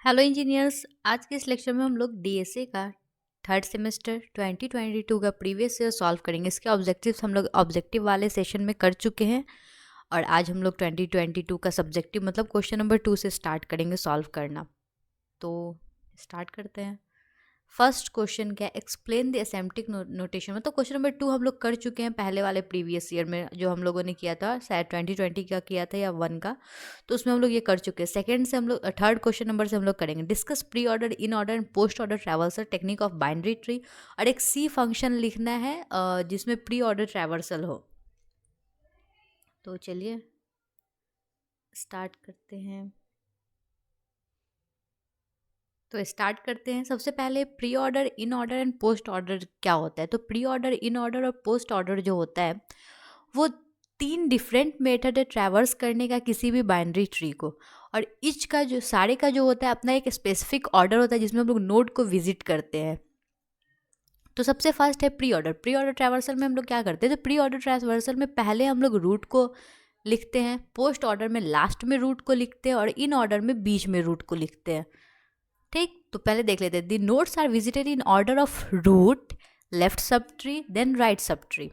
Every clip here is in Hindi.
Hello engineers. आज के इस लेक्चर में हम लोग डीएसए का थर्ड सेमेस्टर 2022 का प्रीवियस ईयर सॉल्व करेंगे। इसके ऑब्जेक्टिव्स हम लोग ऑब्जेक्टिव वाले सेशन में कर चुके हैं और आज हम लोग 2022 का सब्जेक्टिव मतलब क्वेश्चन नंबर 2 से स्टार्ट करेंगे सॉल्व करना। तो स्टार्ट करते हैं। फर्स्ट क्वेश्चन क्या है, एक्सप्लेन द एसेम्प्टिक नोटेशन। मतलब क्वेश्चन नंबर 2 हम लोग कर चुके हैं पहले वाले प्रीवियस ईयर में, जो हम लोगों ने किया था शायद 2020 का किया था या 1 का, तो उसमें हम लोग ये कर चुके हैं। सेकंड से हम लोग थर्ड क्वेश्चन नंबर से हम लोग करेंगे discuss pre order, in order and post order traversal technique of binary tree. और एक सी फंक्शन लिखना है जिसमें प्री ऑर्डर ट्रैवर्सल हो। तो चलिए स्टार्ट करते हैं। तो स्टार्ट करते हैं। सबसे पहले pre order, in order and post order क्या होता है। तो प्री ऑर्डर, इन ऑर्डर और पोस्ट ऑर्डर जो होता है वो 3 डिफरेंट मेथड है ट्रैवर्स करने का किसी भी बाइनरी ट्री को। और ईच का जो सारे का जो होता है अपना एक स्पेसिफिक ऑर्डर होता है जिसमें हम लोग नोड को विजिट करते हैं। तो सबसे फर्स्ट है pre order. Pre order traversal में हम लोग क्या करते हैं, तो प्री ऑर्डर ट्रैवर्सल में पहले हम लोग रूट को लिखते हैं, पोस्ट ऑर्डर में लास्ट में रूट को लिखते हैं और इन ऑर्डर में बीच में रूट को लिखते हैं। ठीक, तो पहले देख लेते हैं। The nodes are visited in order of root, left subtree, then right subtree.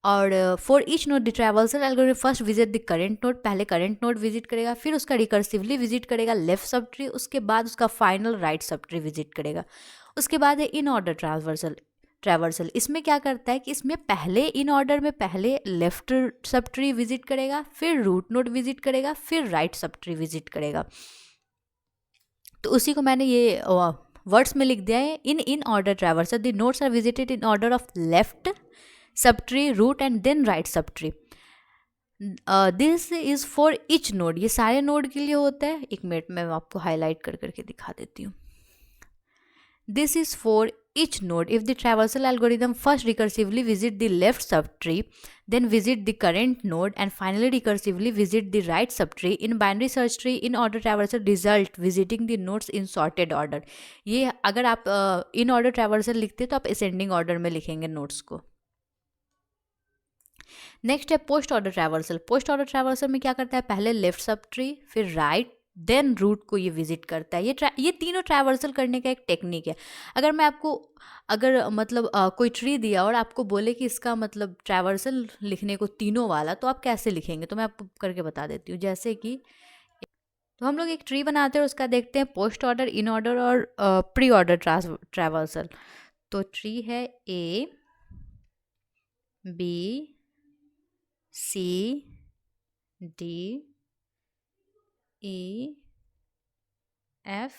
और for each node the traversal algorithm first visit the current node, पहले करेंट नोड विजिट करेगा, फिर उसका रिकर्सिवली विजिट करेगा लेफ्ट सब ट्री, उसके बाद उसका final right subtree visit करेगा। उसके बाद है इन ऑर्डर ट्रैवर्सल। इसमें क्या करता है कि इसमें पहले इन ऑर्डर में पहले लेफ्ट सब ट्री विजिट करेगा, फिर रूट नोड विजिट करेगा, फिर राइट सब ट्री विजिट करेगा। तो उसी को मैंने ये वर्ड्स में लिख दिया है। In order traversal the nodes are visited in order of left subtree, root and then right subtree. This is for each node, ये सारे नोड के लिए होता है। एक मिनट में आपको हाईलाइट कर करके दिखा देती हूँ। This is for each node if the traversal algorithm first recursively visit the left subtree, then visit the current node and finally recursively visit the right subtree. In binary search tree in order traversal result visiting the nodes in sorted order. ये अगर आप in order traversal लिखते तो आप ascending order में लिखेंगे नोड्स को। नेक्स्ट है post order traversal. Post order traversal में क्या करता है, पहले लेफ्ट सब ट्री, फिर राइट, देन रूट को ये विजिट करता है। ये तीनों ट्रैवर्सल करने का एक टेक्निक है। अगर मैं आपको मतलब कोई ट्री दिया और आपको बोले कि इसका मतलब ट्रैवर्सल लिखने को तीनों वाला, तो आप कैसे लिखेंगे, तो मैं आपको करके बता देती हूँ। जैसे कि तो हम लोग एक ट्री बनाते हैं और उसका देखते हैं पोस्ट ऑर्डर, इन ऑर्डर और प्री ऑर्डर ट्रैवर्सल। तो ट्री है A B C D E F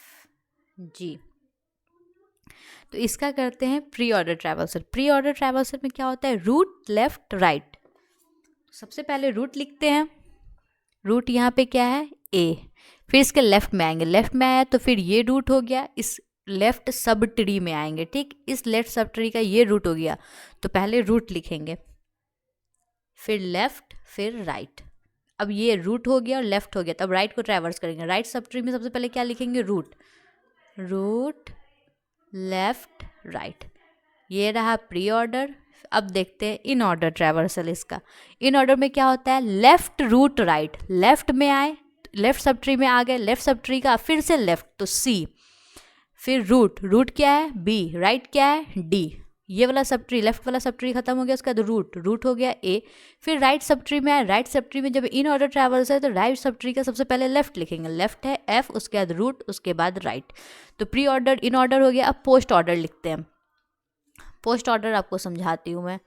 G. तो इसका करते हैं pre order traversal. Pre order traversal में क्या होता है, रूट लेफ्ट राइट। सबसे पहले रूट लिखते हैं। रूट यहाँ पे क्या है, ए। फिर इसके लेफ्ट में आएंगे, लेफ्ट में आया तो फिर ये रूट हो गया, इस लेफ्ट सब ट्री में आएंगे। ठीक, इस लेफ्ट सब ट्री का ये रूट हो गया, तो पहले रूट लिखेंगे, फिर लेफ्ट, फिर राइट। अब ये रूट हो गया और लेफ्ट हो गया, तब राइट को ट्रैवर्स करेंगे। राइट सब ट्री में सबसे पहले क्या लिखेंगे, रूट, रूट लेफ्ट राइट। ये रहा प्री ऑर्डर। अब देखते हैं इन ऑर्डर ट्रैवर्सल। इसका इन ऑर्डर में क्या होता है, लेफ्ट रूट राइट, लेफ्ट में आए, लेफ्ट सब ट्री में आ गए, लेफ्ट सब ट्री का फिर से लेफ्ट तो सी, फिर रूट, रूट क्या है बी, राइट क्या है डी। ये वाला सब ट्री, लेफ्ट वाला सब ट्री खत्म हो गया, उसका रूट, रूट हो गया ए। फिर राइट सब ट्री में आए, राइट सब ट्री में जब इन ऑर्डर ट्रैवर्स है तो राइट सब ट्री का सबसे पहले लेफ्ट लिखेंगे, लेफ्ट है एफ, उसके बाद रूट, उसके बाद राइट। तो प्री ऑर्डर इन ऑर्डर हो गया। अब पोस्ट ऑर्डर लिखते हैं। पोस्ट ऑर्डर आपको समझाती हूँ मैं।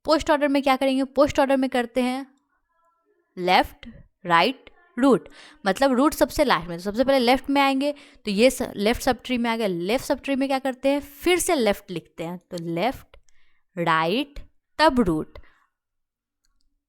पोस्ट ऑर्डर में क्या करेंगे, पोस्ट ऑर्डर में करते हैं लेफ्ट राइट रूट, मतलब रूट सबसे लास्ट में, तो सबसे पहले लेफ्ट में आएंगे, तो ये लेफ्ट सब ट्री में आ गया। लेफ्ट सब ट्री में क्या करते हैं, फिर से लेफ्ट लिखते हैं, तो लेफ्ट राइट तब रूट,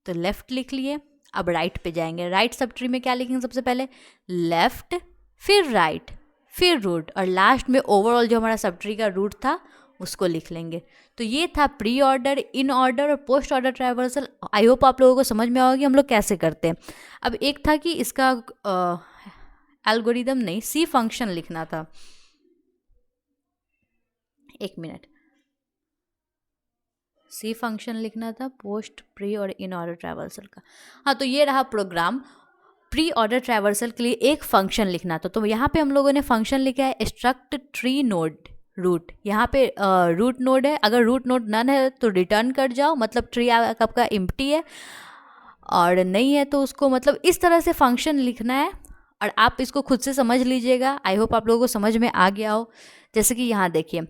तो लेफ्ट लिख लिए। अब राइट पे जाएंगे, राइट सब ट्री में क्या लिखेंगे, सबसे पहले लेफ्ट, फिर राइट, फिर रूट, और लास्ट में ओवरऑल जो हमारा सब ट्री का रूट था उसको लिख लेंगे। तो ये था प्री ऑर्डर, इन ऑर्डर और post order traversal. I hope आप लोगों को समझ में आओगे हम लोग कैसे करते हैं। अब एक था कि इसका एल्गोरिदम नहीं, सी फंक्शन लिखना था। एक मिनट, सी फंक्शन लिखना था पोस्ट, प्री और इन ऑर्डर ट्रैवर्सल का। हाँ, तो ये रहा प्रोग्राम। प्री ऑर्डर ट्रैवर्सल के लिए एक फंक्शन लिखना था, तो यहाँ पे हम लोगों ने फंक्शन लिखा है स्ट्रक्ट ट्री नोड रूट। यहाँ पे रूट नोड है, अगर रूट नोड नन है तो रिटर्न कर जाओ, मतलब ट्री आपका एम्प्टी है, और नहीं है तो उसको, मतलब इस तरह से फंक्शन लिखना है। और आप इसको खुद से समझ लीजिएगा, आई होप आप लोगों को समझ में आ गया हो। जैसे कि यहाँ देखिए,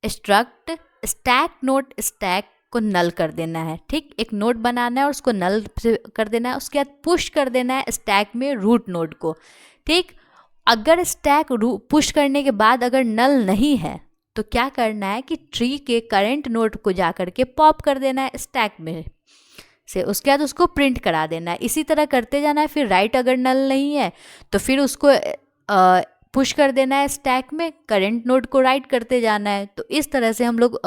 स्ट्रक्ट स्टैक नोड, स्टैक को नल कर देना है, ठीक, एक नोड बनाना है और उसको नल से कर देना है। उसके बाद पुश कर देना है स्टैक में रूट नोड को, ठीक। अगर स्टैक पुश करने के बाद अगर नल नहीं है तो क्या करना है कि ट्री के करंट नोड को जा करके पॉप कर देना है स्टैक में से, उसके बाद उसको प्रिंट करा देना है। इसी तरह करते जाना है। फिर राइट अगर नल नहीं है तो फिर उसको पुश कर देना है स्टैक में, करंट नोड को राइट करते जाना है। तो इस तरह से हम लोग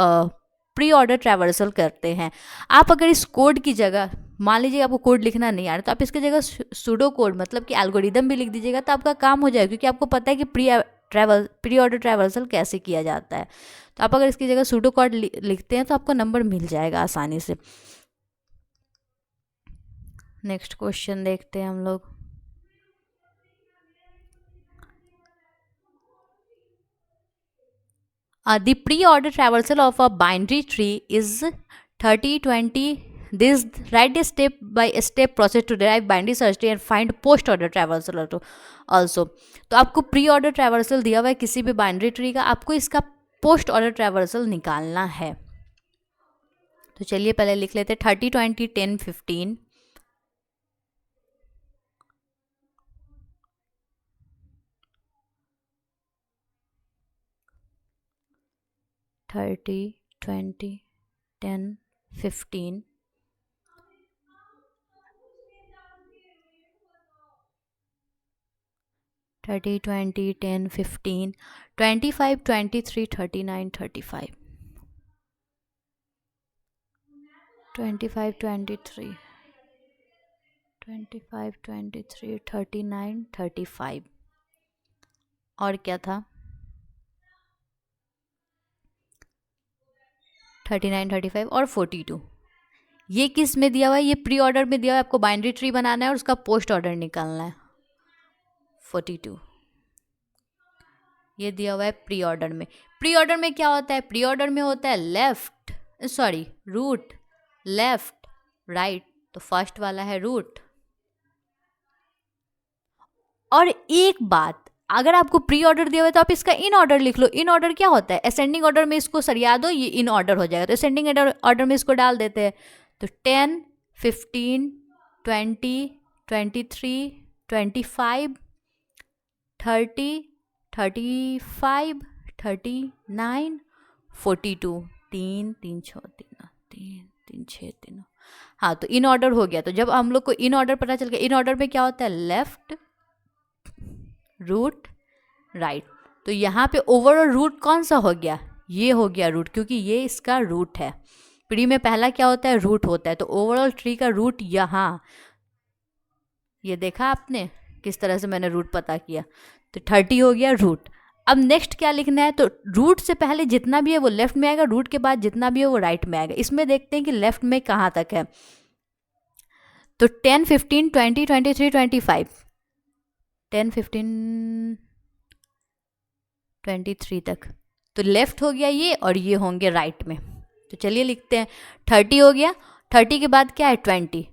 प्री ऑर्डर ट्रैवर्सल करते हैं। आप अगर इस कोड की जगह, मान लीजिए आपको कोड लिखना नहीं आ रहा, तो आप इसकी जगह सूडो कोड मतलब कि एल्गोरिदम भी लिख दीजिएगा, तो आपका काम हो जाएगा, क्योंकि आपको पता है कि प्री ऑर्डर ट्रैवर्सल कैसे किया जाता है। तो आप अगर इसकी जगह सूडो कोड लिखते हैं तो आपको नंबर मिल जाएगा आसानी से। नेक्स्ट क्वेश्चन देखते हैं हम लोग। The pre-order traversal of a binary tree is 30-20. This write a step by step process to derive binary search tree and find post order traversal also. तो आपको प्री ऑर्डर ट्रैवर्सल दिया हुआ है किसी भी बाइनरी ट्री का, आपको इसका पोस्ट ऑर्डर ट्रैवर्सल निकालना है। तो चलिए पहले लिख लेते हैं 30-20-10-15 30-20-10-15 30-20-10-15 25-23-39-35 25-23 25-23 39-35 और क्या था 39-35 और 42। ये किस में दिया हुआ है? ये प्री ऑर्डर में दिया हुआ है, आपको बाइनरी ट्री बनाना है और उसका पोस्ट ऑर्डर निकालना है। 42 ये दिया हुआ है प्री ऑर्डर में। प्री ऑर्डर में क्या होता है? प्री ऑर्डर में होता है रूट लेफ्ट राइट, तो फर्स्ट वाला है रूट। और एक बात, अगर आपको प्री ऑर्डर दिया हुआ है तो आप इसका इन ऑर्डर लिख लो। इन ऑर्डर क्या होता है? असेंडिंग ऑर्डर में इसको सरिया दो, ये इन ऑर्डर हो जाएगा। तो असेंडिंग ऑर्डर में इसको डाल देते हैं। तो 10 15 20 23 25 30 35 39 42 3 3 6 3 3 3 6 3। हाँ, तो इन ऑर्डर हो गया। तो जब हम लोग को इन ऑर्डर पता चल गया, इन ऑर्डर में क्या होता है? Left root right. तो यहाँ पे ओवरऑल रूट कौन सा हो गया? ये हो गया रूट, क्योंकि ये इसका रूट है। ट्री में पहला क्या होता है? रूट होता है। तो ओवरऑल ट्री का रूट यहाँ, ये देखा आपने किस तरह से मैंने रूट पता किया। तो 30 हो गया रूट। अब नेक्स्ट क्या लिखना है? तो रूट से पहले जितना भी है वो लेफ्ट में आएगा, रूट के बाद जितना भी है वो राइट में आएगा। इसमें देखते हैं कि लेफ्ट में कहाँ तक है। तो 10 15 20 23 25 10 15 23 तक तो लेफ्ट हो गया ये, और ये होंगे राइट में। तो चलिए लिखते हैं 30 हो गया। 30 के बाद क्या है? 20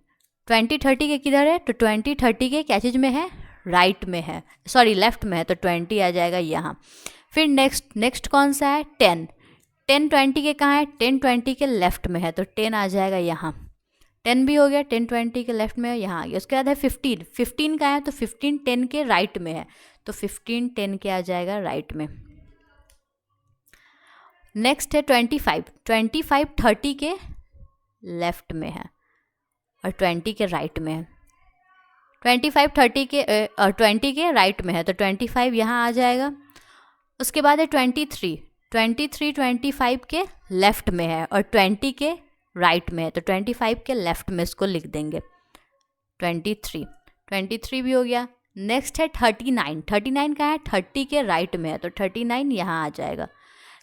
30 के किधर है? तो 20 30 के क्या चीज़ में है? राइट में है, सॉरी लेफ्ट में है। तो 20 आ जाएगा यहाँ। फिर नेक्स्ट कौन सा है? 10 20 के कहाँ है? 10 20 के लेफ्ट में है। तो 10 आ जाएगा यहाँ। 10 भी हो गया, 10 20 के लेफ्ट में है, यहाँ आ गया। उसके बाद है 15 का है। तो 15 10 के राइट में है। तो 15 10 के आ जाएगा राइट में। नेक्स्ट है 25 30 के लेफ्ट में है और 20 के राइट में है। 25 30 के 20 के राइट में है। तो 25 यहाँ आ जाएगा। उसके बाद है 23 25 के लेफ्ट में है और 20 के राइट में है। तो 25 के लेफ्ट में इसको लिख देंगे 23 भी हो गया। नेक्स्ट है 39 का है, 30 के राइट में है। तो 39 यहाँ आ जाएगा।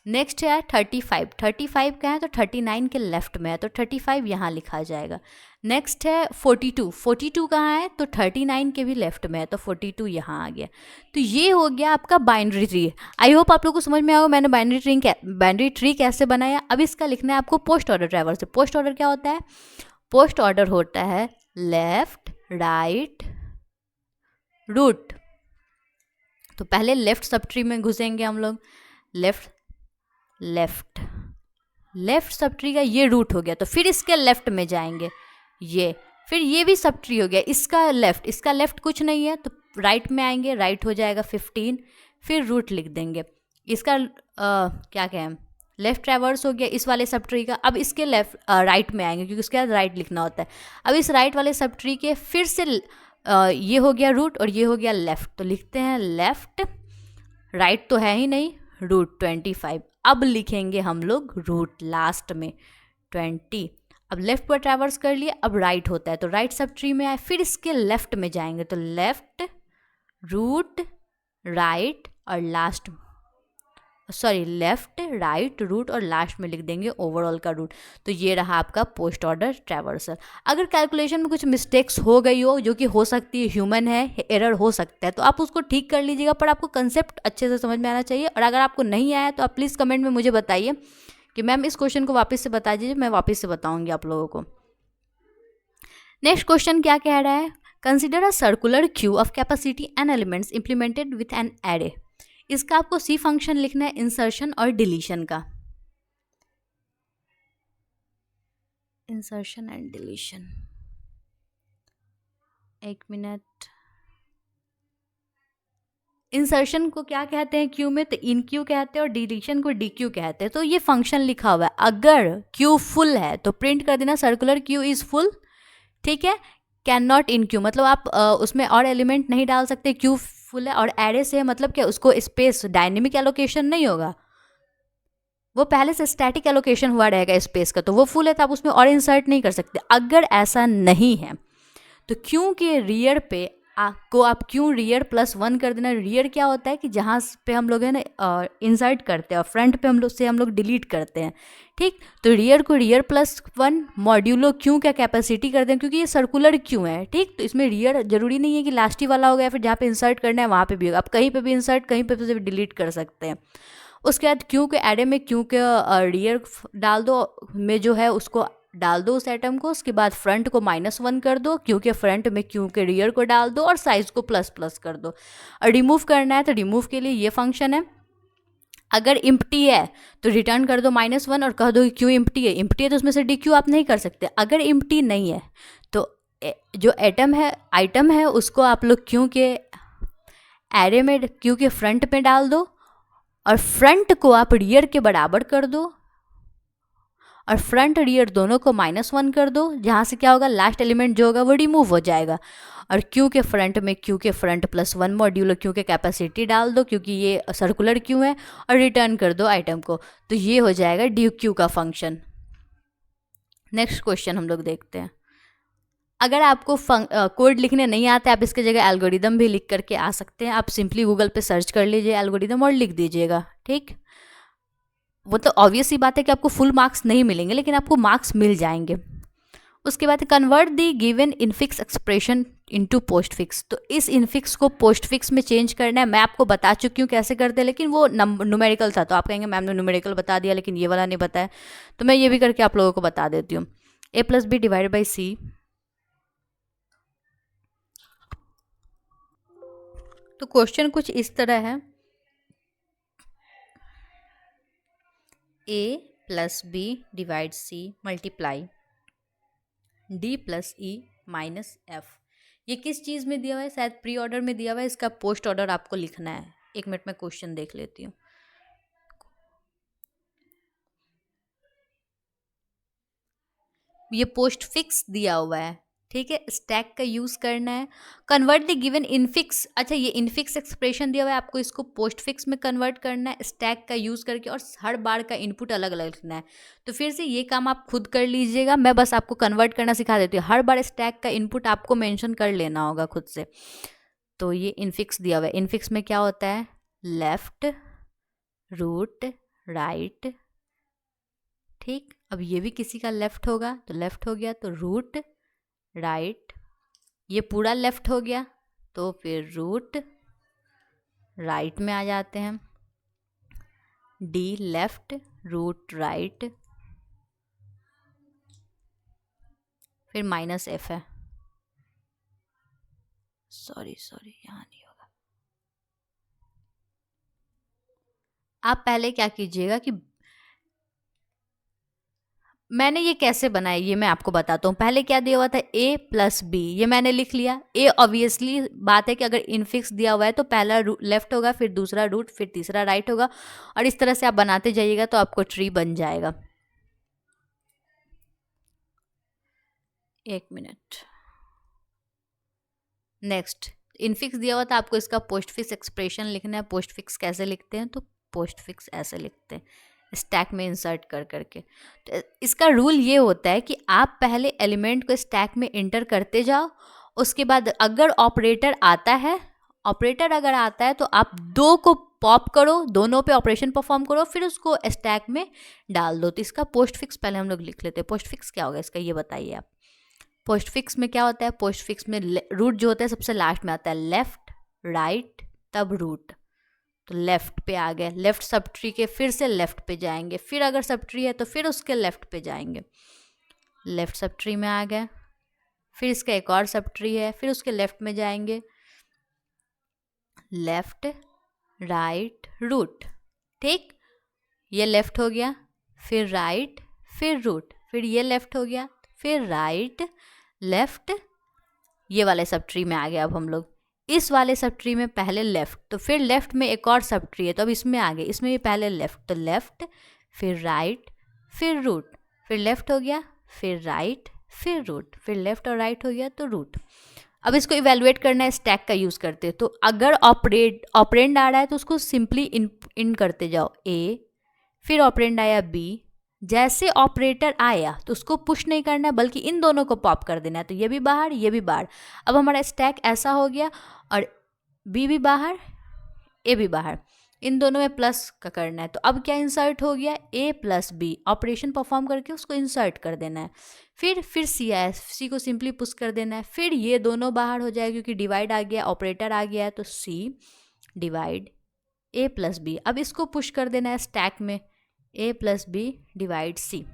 नेक्स्ट है 35, 35 का है तो 39 के लेफ्ट में है तो 35 यहाँ लिखा जाएगा। नेक्स्ट है 42, 42 कहाँ है तो 39 के भी लेफ्ट में है तो 42 यहाँ आ गया। तो ये हो गया आपका बाइनरी ट्री। आई होप आप लोगों को समझ में आएगा मैंने बाइनरी ट्री कैसे बनाया। अब इसका लिखना है आपको post order traverse. Post order क्या होता है? पोस्ट ऑर्डर होता है लेफ्ट राइट रूट। तो पहले लेफ्ट सब ट्री में घुसेंगे हम लोग, left left left sub tree का ये रूट हो गया तो फिर इसके लेफ्ट में जाएंगे ये, फिर ये भी सब ट्री हो गया, इसका लेफ्ट कुछ नहीं है तो राइट में आएंगे, राइट हो जाएगा 15, फिर रूट लिख देंगे। इसका क्या कहें, लेफ्ट ट्रैवर्स हो गया इस वाले सब ट्री का। अब इसके लेफ्ट राइट में आएंगे क्योंकि उसके बाद राइट लिखना होता है। अब इस राइट वाले सब ट्री के फिर से ये हो गया रूट और ये हो गया लेफ्ट, तो लिखते हैं लेफ्ट, राइट तो है ही नहीं, रूट 25। अब लिखेंगे हम लोग रूट लास्ट में 20। अब लेफ्ट पर ट्रैवर्स कर लिए, अब राइट होता है तो राइट सब ट्री में आए, फिर इसके लेफ्ट में जाएंगे तो लेफ्ट रूट राइट और लास्ट लेफ्ट राइट रूट और लास्ट में लिख देंगे ओवरऑल का रूट। तो ये रहा आपका पोस्ट ऑर्डर ट्रैवर्सल। अगर कैलकुलेशन में कुछ मिस्टेक्स हो गई हो, जो कि हो सकती है, ह्यूमन है, एरर हो सकता है, तो आप उसको ठीक कर लीजिएगा, पर आपको कंसेप्ट अच्छे से समझ में आना चाहिए। और अगर आपको नहीं आया तो आप प्लीज़ कमेंट में मुझे बताइए कि मैम इस क्वेश्चन को वापस से बता दीजिए, मैं वापस से बताऊँगी आप लोगों को। नेक्स्ट क्वेश्चन क्या कह रहा है? Consider a circular queue of capacity and elements implemented with an array. इसका आपको सी फंक्शन लिखना है इंसर्शन और डिलीशन का। इंसर्शन एंड डिलीशन, एक मिनट। इंसर्शन को क्या कहते हैं क्यू में? तो इन क्यू कहते हैं और डिलीशन को डी क्यू कहते हैं। तो ये फंक्शन लिखा हुआ है, अगर क्यू फुल है तो प्रिंट कर देना सर्कुलर क्यू इज फुल, ठीक है। कैन नॉट इन क्यू मतलब आप उसमें और एलिमेंट नहीं डाल सकते, क्यू फुल है। और एरे से मतलब क्या, उसको स्पेस डायनेमिक एलोकेशन नहीं होगा, वो पहले से स्टैटिक एलोकेशन हुआ रहेगा स्पेस का, तो वो फुल है तो आप उसमें और इंसर्ट नहीं कर सकते। अगर ऐसा नहीं है तो क्यों के रियर पे आपको आप क्यों रियर +1 कर देना। रियर क्या होता है कि जहाँ पे हम लोग है ना इंसर्ट करते हैं और फ्रंट पे हम लोग डिलीट करते हैं, ठीक। तो रियर को रियर +1 मॉड्यूलो क्यों क्या कैपेसिटी कर दें, क्योंकि ये सर्कुलर क्यों है, ठीक। तो इसमें रियर जरूरी नहीं है कि लास्ट ही वाला होगा या फिर जहाँ पे इंसर्ट करना है वहाँ पे भी होगा, आप कहीं पे भी इंसर्ट कहीं पे भी डिलीट कर सकते हैं। उसके बाद क्यों के एरे में क्यों के रियर डाल दो में जो है उसको डाल दो उस एटम को। उसके बाद फ्रंट को -1 कर दो, क्योंकि फ्रंट में क्यों के रियर को डाल दो और साइज को ++ कर दो। और रिमूव करना है तो रिमूव के लिए ये फंक्शन है। अगर इम्प्टी है तो रिटर्न कर दो -1 और कह दो कि क्यों इम्प्टी है तो उसमें से डी क्यू आप नहीं कर सकते। अगर इम्प्टी नहीं है तो जो आइटम है उसको आप लोग क्यों के एरे में क्यों के फ्रंट में डाल दो और फ्रंट को आप रियर के बराबर कर दो और फ्रंट रियर दोनों को -1 कर दो, जहाँ से क्या होगा, लास्ट एलिमेंट जो होगा वो रिमूव हो जाएगा। और क्यू के फ्रंट में क्यू के फ्रंट +1 मॉड्यूलो क्यू के कैपेसिटी डाल दो, क्योंकि ये सर्कुलर क्यू है, और रिटर्न कर दो आइटम को। तो ये हो जाएगा डी क्यू का फंक्शन। नेक्स्ट क्वेश्चन हम लोग देखते हैं। अगर आपको कोड लिखने नहीं आता है, आप इसके जगह एल्गोरिदम भी लिख करके आ सकते हैं। आप सिंपली गूगल पे सर्च कर लीजिए एल्गोरिदम और लिख दीजिएगा, ठीक। वो तो ऑब्वियस ही बात है कि आपको फुल मार्क्स नहीं मिलेंगे, लेकिन आपको मार्क्स मिल जाएंगे। उसके बाद convert the given infix expression into postfix. तो इस इनफिक्स को पोस्टफिक्स में चेंज करना है। मैं आपको बता चुकी हूँ कैसे करते हैं, लेकिन वो न्यूमेरिकल था, तो आप कहेंगे मैम ने न्यूमेरिकल बता दिया लेकिन ये वाला नहीं बताया, तो मैं ये भी करके आप लोगों को बता देती हूँ। a+b डिवाइडेड बाई c, तो क्वेश्चन कुछ इस तरह है, a+b divide c multiply d+e - f। ये किस चीज़ में दिया हुआ है? शायद प्री ऑर्डर में दिया हुआ है, इसका पोस्ट ऑर्डर आपको लिखना है। एक मिनट में क्वेश्चन देख लेती हूँ। ये पोस्ट फिक्स दिया हुआ है, ठीक है। स्टैक का यूज़ करना है। कन्वर्ट द गिवन इनफिक्स, अच्छा ये इनफिक्स एक्सप्रेशन दिया हुआ है, आपको इसको पोस्ट फिक्स में कन्वर्ट करना है स्टैक का यूज़ करके, और हर बार का इनपुट अलग अलग लिखना है। तो फिर से ये काम आप खुद कर लीजिएगा, मैं बस आपको कन्वर्ट करना सिखा देती हूँ। हर बार स्टैक का इनपुट आपको मेंशन कर लेना होगा खुद से। तो ये इनफिक्स दिया हुआ है, इनफिक्स में क्या होता है, लेफ्ट रूट राइट। ठीक, अब ये भी किसी का लेफ्ट होगा तो लेफ्ट हो गया, तो रूट राइट। ये पूरा लेफ्ट हो गया तो फिर रूट राइट में आ जाते हैं। डी लेफ्ट, रूट राइट, फिर माइनस एफ है। सॉरी यहाँ नहीं होगा। आप पहले क्या कीजिएगा कि मैंने ये कैसे बनाया ये मैं आपको बताता हूँ। पहले क्या दिया हुआ था, a प्लस बी, ये मैंने लिख लिया। a ऑब्वियसली बात है कि अगर इनफिक्स दिया हुआ है तो पहला लेफ्ट होगा, फिर दूसरा रूट, फिर तीसरा राइट होगा, और इस तरह से आप बनाते जाइएगा तो आपको ट्री बन जाएगा। एक मिनट। नेक्स्ट, इनफिक्स दिया हुआ था, आपको इसका पोस्ट फिक्स एक्सप्रेशन लिखना है। पोस्ट फिक्स कैसे लिखते हैं, तो पोस्ट फिक्स ऐसे लिखते हैं, स्टैक में इंसर्ट कर करके। तो इसका रूल ये होता है कि आप पहले एलिमेंट को स्टैक में इंटर करते जाओ, उसके बाद अगर ऑपरेटर आता है तो आप दो को पॉप करो, दोनों पे ऑपरेशन परफॉर्म करो, फिर उसको स्टैक में डाल दो। तो इसका पोस्ट फिक्स पहले हम लोग लिख लेते हैं। पोस्ट फिक्स क्या होगा इसका, ये बताइए आप। पोस्ट फिक्स में क्या होता है, पोस्ट फिक्स में रूट जो होता है सबसे लास्ट में आता है, लेफ्ट राइट तब रूट। तो लेफ्ट पे आ गए, लेफ्ट सब ट्री के फिर से लेफ्ट पे जाएंगे, फिर अगर सब ट्री है तो फिर उसके लेफ्ट पे जाएंगे, लेफ्ट सब ट्री में आ गए, फिर इसका एक और सब ट्री है, फिर उसके लेफ्ट में जाएंगे, लेफ्ट राइट रूट। ठीक, ये लेफ्ट हो गया, फिर राइट, फिर रूट, फिर ये लेफ्ट हो गया, फिर राइट लेफ्ट, ये वाले सब ट्री में आ गया। अब हम लोग इस वाले सब ट्री में पहले लेफ्ट, तो फिर लेफ्ट में एक और सब ट्री है तो अब इसमें आ गए, इसमें भी पहले लेफ्ट, तो लेफ्ट फिर राइट फिर रूट, फिर लेफ्ट हो गया, फिर राइट, फिर रूट, फिर लेफ्ट और राइट हो गया तो रूट। अब इसको इवेलुएट करना है, स्टैक का यूज़ करते हैं। तो अगर ऑपरेंड आ रहा है तो उसको सिंपली इन करते जाओ, ए, फिर ऑपरेंड आया बी, जैसे ऑपरेटर आया तो उसको पुश नहीं करना है बल्कि इन दोनों को पॉप कर देना है, तो ये भी बाहर ये भी बाहर। अब हमारा स्टैक ऐसा हो गया, और बी भी बाहर ए भी बाहर, इन दोनों में प्लस का करना है। तो अब क्या इंसर्ट हो गया, A plus B, operation perform करके उसको इंसर्ट कर देना है। फिर सी आया, सी को सिंपली पुश कर देना है, फिर ये दोनों बाहर हो जाए क्योंकि डिवाइड आ गया, ऑपरेटर आ गया है, तो सी डिवाइड ए प्लस बी। अब इसको पुश कर देना है स्टैक में, ए प्लस बी डिवाइड सी,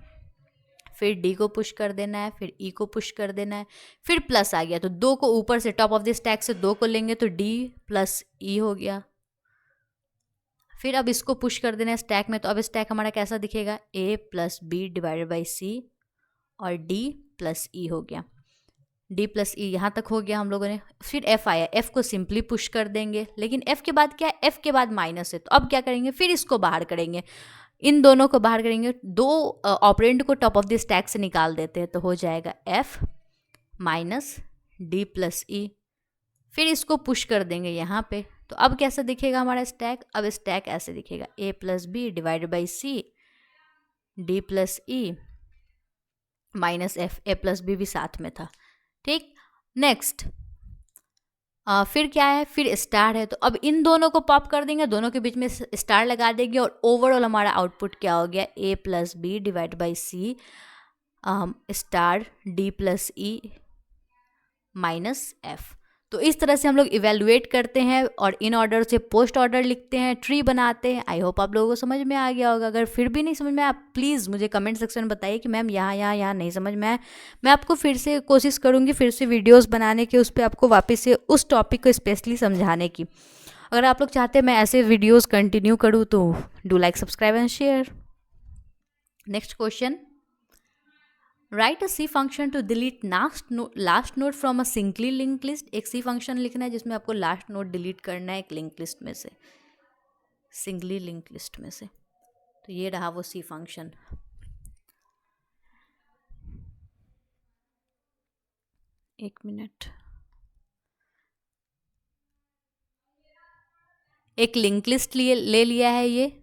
फिर डी को पुश कर देना है, फिर ई को पुश कर देना है, फिर प्लस आ गया तो दो को ऊपर से टॉप ऑफ द स्टैक से दो को लेंगे तो डी प्लस ई हो गया। फिर अब इसको पुश कर देना है स्टैक में, तो अब स्टैक हमारा कैसा दिखेगा, A plus B divided by सी और डी प्लस ई हो गया। डी प्लस ई यहाँ तक हो गया हम लोगों ने। फिर एफ आया, एफ को सिंपली पुश कर देंगे, लेकिन एफ के बाद क्या है, एफ के बाद माइनस है, तो अब क्या करेंगे, फिर इसको बाहर करेंगे, इन दोनों को बाहर करेंगे, दो ऑपरेंड को टॉप ऑफ द स्टैक से निकाल देते हैं, तो हो जाएगा एफ माइनस डी प्लस ई। फिर इसको पुश कर देंगे यहाँ पे, तो अब कैसा दिखेगा हमारा स्टैक, अब स्टैक ऐसे दिखेगा, A plus B divided by C D plus E minus F, A plus B भी साथ में था। ठीक, नेक्स्ट फिर क्या है, फिर स्टार है, तो अब इन दोनों को पॉप कर देंगे, दोनों के बीच में स्टार लगा देंगे, और ओवरऑल हमारा आउटपुट क्या हो गया, A plus B divide by C star D plus E minus F. तो इस तरह से हम लोग इवेलुएट करते हैं और इन ऑर्डर से पोस्ट ऑर्डर लिखते हैं, ट्री बनाते हैं। आई होप आप लोगों को समझ में आ गया होगा। अगर फिर भी नहीं समझ में आया, आप प्लीज़ मुझे कमेंट सेक्शन में बताइए कि मैम यहाँ नहीं समझ में आया। मैं आपको फिर से कोशिश करूँगी फिर से वीडियोज़ बनाने की, उस पर आपको वापस से उस टॉपिक को स्पेशली समझाने की। अगर आप लोग चाहते हैं मैं ऐसे वीडियोज़ कंटिन्यू करूँ तो do like subscribe and share. Next question, write a C function to delete last node from a singly link list. एक सी फंक्शन लिखना है जिसमें आपको लास्ट नोड डिलीट करना है एक लिंक लिस्ट में से, सिंगली लिंक लिस्ट में से। तो ये रहा वो सी फंक्शन। एक मिनट, एक लिंक लिस्ट ले लिया है ये।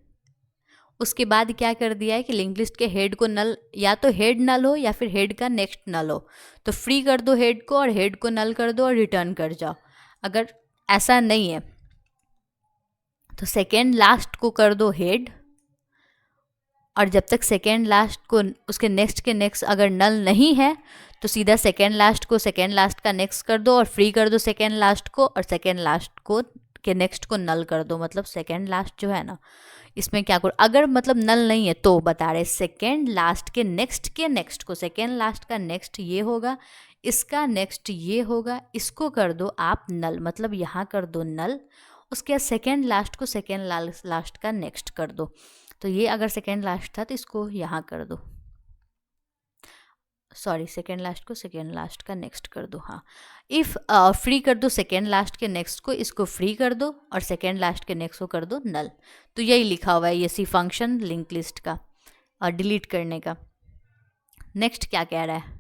उसके बाद क्या कर दिया है कि लिंक लिस्ट के हेड को नल, या तो हेड नल हो या फिर हेड का नेक्स्ट नल हो, तो फ्री कर दो हेड को और हेड को नल कर दो और रिटर्न कर जाओ। अगर ऐसा नहीं है तो सेकेंड लास्ट को कर दो हेड और जब तक सेकेंड लास्ट को उसके नेक्स्ट के नेक्स्ट अगर नल नहीं है तो सीधा सेकेंड लास्ट को सेकेंड लास्ट का नेक्स्ट कर दो और फ्री कर दो सेकेंड लास्ट को, और सेकेंड लास्ट को के नेक्स्ट को नल कर दो। मतलब सेकेंड लास्ट जो है ना, इसमें क्या करो, अगर मतलब नल नहीं है तो बता रहे सेकेंड लास्ट के नेक्स्ट को, सेकेंड लास्ट का नेक्स्ट ये होगा, इसका नेक्स्ट ये होगा, इसको कर दो आप नल, मतलब यहाँ कर दो नल। उसके बाद सेकेंड लास्ट को सेकेंड लास्ट का नेक्स्ट कर दो। तो ये अगर सेकेंड लास्ट था तो इसको यहाँ कर दो, सॉरी सेकेंड लास्ट को सेकेंड लास्ट का नेक्स्ट कर दो। हाँ, इफ़ फ्री कर दो सेकेंड लास्ट के नेक्स्ट को, इसको फ्री कर दो और सेकेंड लास्ट के नेक्स्ट को कर दो नल। तो यही लिखा हुआ है ये सी फंक्शन लिंक लिस्ट का और डिलीट करने का। नेक्स्ट क्या कह रहा है,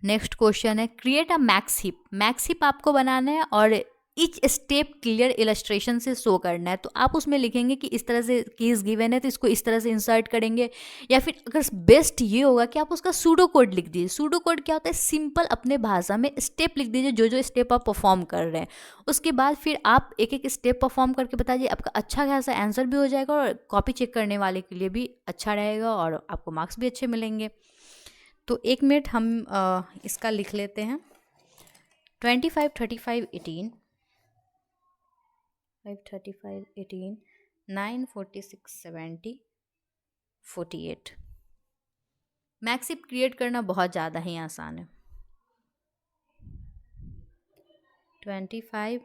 नेक्स्ट क्वेश्चन है create a max heap. Max heap आपको बनाना है और ईच स्टेप क्लियर इलस्ट्रेशन से शो करना है। तो आप उसमें लिखेंगे कि इस तरह से कीज गिवन है तो इसको इस तरह से इंसर्ट करेंगे, या फिर अगर बेस्ट ये होगा कि आप उसका सूडो कोड लिख दीजिए। सूडो कोड क्या होता है, सिंपल अपने भाषा में स्टेप लिख दीजिए, जो जो स्टेप आप परफॉर्म कर रहे हैं। उसके बाद फिर आप एक एक स्टेप परफॉर्म करके बताइए, आपका अच्छा खासा आंसर भी हो जाएगा और कॉपी चेक करने वाले के लिए भी अच्छा रहेगा और आपको मार्क्स भी अच्छे मिलेंगे। तो 1 मिनट हम इसका लिख लेते हैं। 25, 35, 18, 535, 18, 9, 46, 70, 48। मैक्स हीप क्रिएट करना बहुत ज़्यादा ही आसान है। 25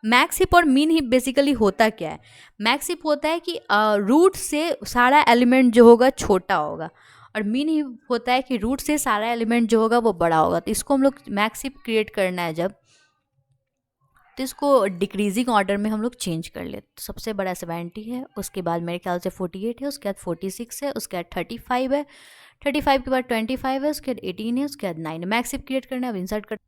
मैक्स हीप और मीन हीप बेसिकली होता क्या है, मैक्स हीप होता है कि रूट से सारा एलिमेंट जो होगा छोटा होगा, और मीन हीप होता है कि रूट से सारा एलिमेंट जो होगा वो बड़ा होगा। तो इसको हम लोग मैक्स हीप क्रिएट करना है जब, तो इसको डिक्रीजिंग ऑर्डर में हम लोग चेंज कर लेते। तो सबसे बड़ा 70 है, उसके बाद मेरे ख्याल से 48 है, उसके बाद 46 है, उसके बाद 35 है, 35 के बाद 25 है, उसके बाद 18 है, उसके बाद 9 है। मैक्स हीप क्रिएट करना है, अब इंसर्ट कर।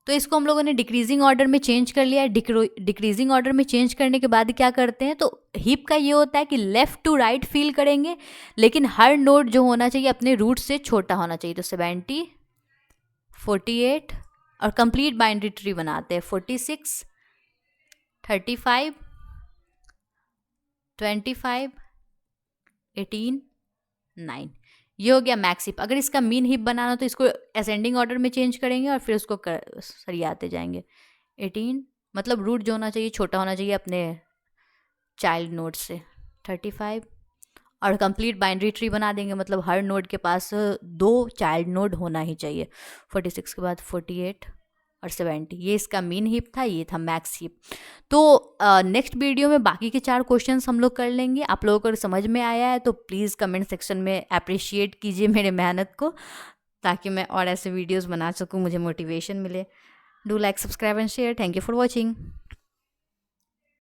तो इसको हम लोगों ने डिक्रीजिंग ऑर्डर में चेंज कर लिया है। डिक्रीजिंग ऑर्डर में चेंज करने के बाद क्या करते हैं, तो हीप का ये होता है कि लेफ्ट टू राइट फिल करेंगे, लेकिन हर नोड जो होना चाहिए अपने रूट से छोटा होना चाहिए। तो 70, 48 और कंप्लीट बाइनरी ट्री बनाते हैं। 46, 35, 25, 18, 9, ये हो गया मैक्स हीप। अगर इसका मीन हीप बनाना तो इसको असेंडिंग ऑर्डर में चेंज करेंगे और फिर उसको सरियाते जाएंगे। 18 मतलब रूट जो होना चाहिए छोटा होना चाहिए अपने चाइल्ड नोड से। 35 और कंप्लीट बाइनरी ट्री बना देंगे, मतलब हर नोड के पास 2 चाइल्ड नोड होना ही चाहिए। 46 के बाद 48 और 70, ये इसका मीन हीप था, ये था मैक्स हीप। तो नेक्स्ट वीडियो में बाकी के 4 क्वेश्चंस हम लोग कर लेंगे। आप लोगों को समझ में आया है तो प्लीज़ कमेंट सेक्शन में अप्रिशिएट कीजिए मेरे मेहनत को, ताकि मैं और ऐसे वीडियोस बना सकूं, मुझे मोटिवेशन मिले। Do like, subscribe and share. Thank you for watching.